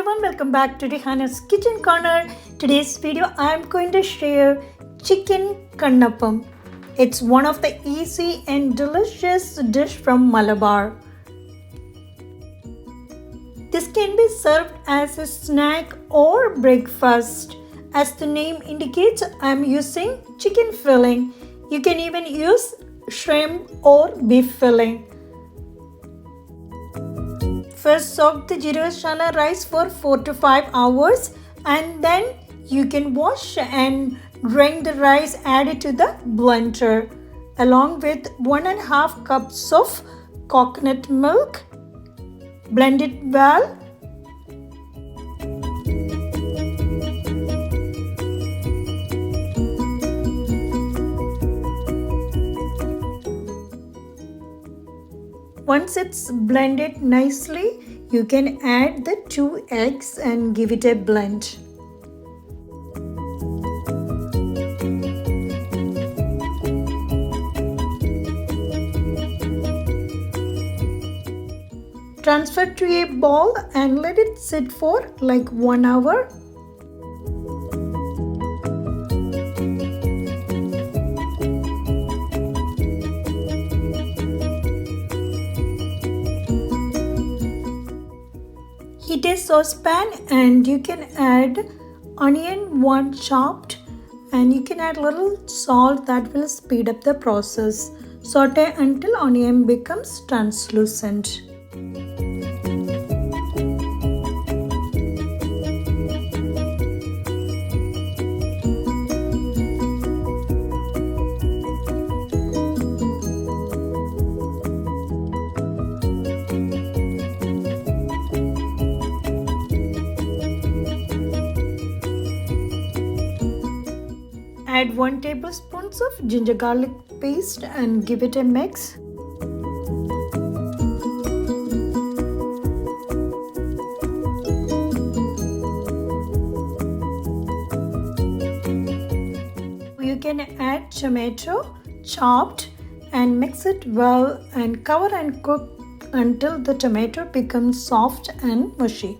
everyone, welcome back to Rihana's Kitchen Corner. Today's video I am going to share chicken Kannappam. It's one of the easy and delicious dish from Malabar. This can be served as a snack or breakfast. As the name indicates, I am using chicken filling. You can even use shrimp or beef filling. First, soak the jeerakashala rice for 4 to 5 hours and then you can wash and drain the rice, add it to the blender along with 1.5 cups of coconut milk. Blend it well. Once it's blended nicely, you can add the 2 eggs and give it a blend. Transfer to a bowl and let it sit for like 1 hour. Heat a saucepan and you can add onion 1 chopped and you can add little salt that will speed up the process. Saute until onion becomes translucent. Add 1 tablespoon of ginger garlic paste and give it a mix. You can add tomato chopped and mix it well and cover and cook until the tomato becomes soft and mushy.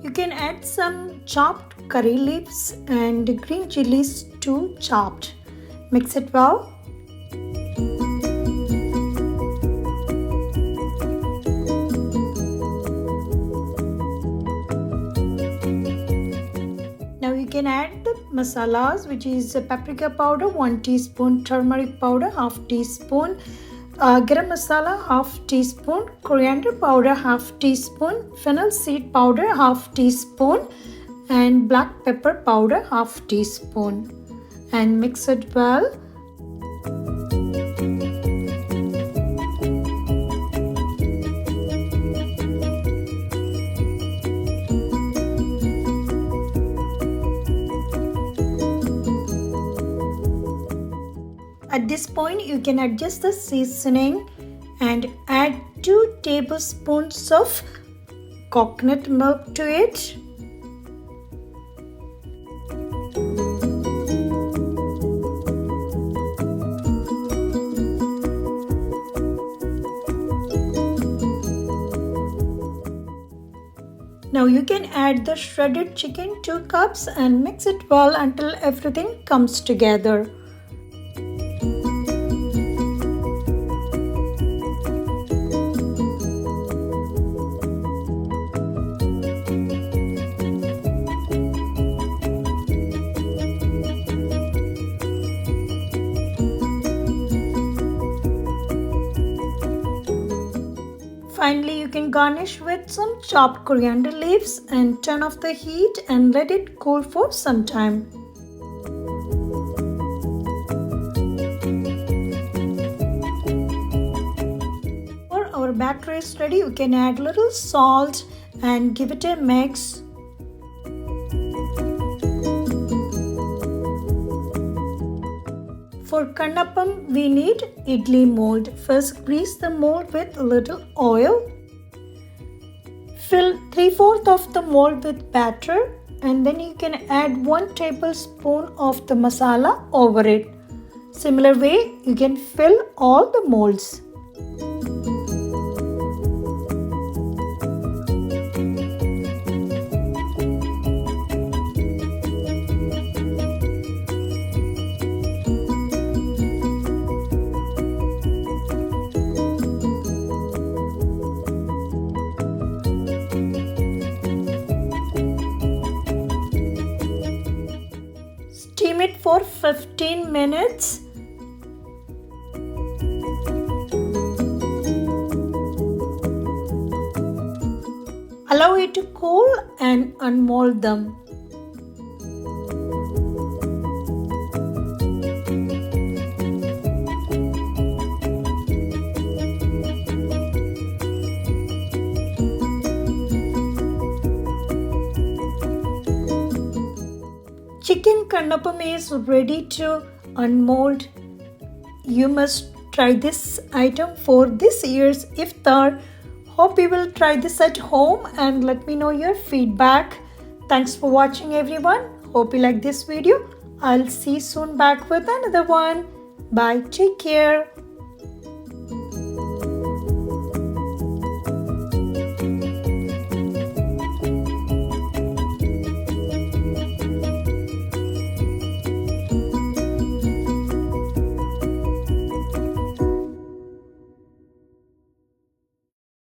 You can add some chopped curry leaves and green chillies too chopped. Mix it well. Now you can add the masalas, which is paprika powder 1 teaspoon, turmeric powder 1/2 teaspoon, Garam masala 1/2 teaspoon, coriander powder 1/2 teaspoon, fennel seed powder 1/2 teaspoon and black pepper powder 1/2 teaspoon and mix it well. At this point, you can adjust the seasoning and add 2 tablespoons of coconut milk to it. Now you can add the shredded chicken 2 cups and mix it well until everything comes together. Finally, you can garnish with some chopped coriander leaves and turn off the heat and let it cool for some time. For our batter is ready, you can add little salt and give it a mix. For Kannappam, we need idli mold. First, grease the mold with a little oil. Fill 3/4 of the mold with batter, and then you can add 1 tablespoon of the masala over it. Similar way, you can fill all the molds. Steam it for 15 minutes. Allow it to cool and unmold them. Chicken Kannappam is ready to unmold. You must try this item for this year's iftar. Hope you will try this at home and let me know your feedback. Thanks for watching everyone. Hope you like this video. I'll see you soon back with another one. Bye. Take care.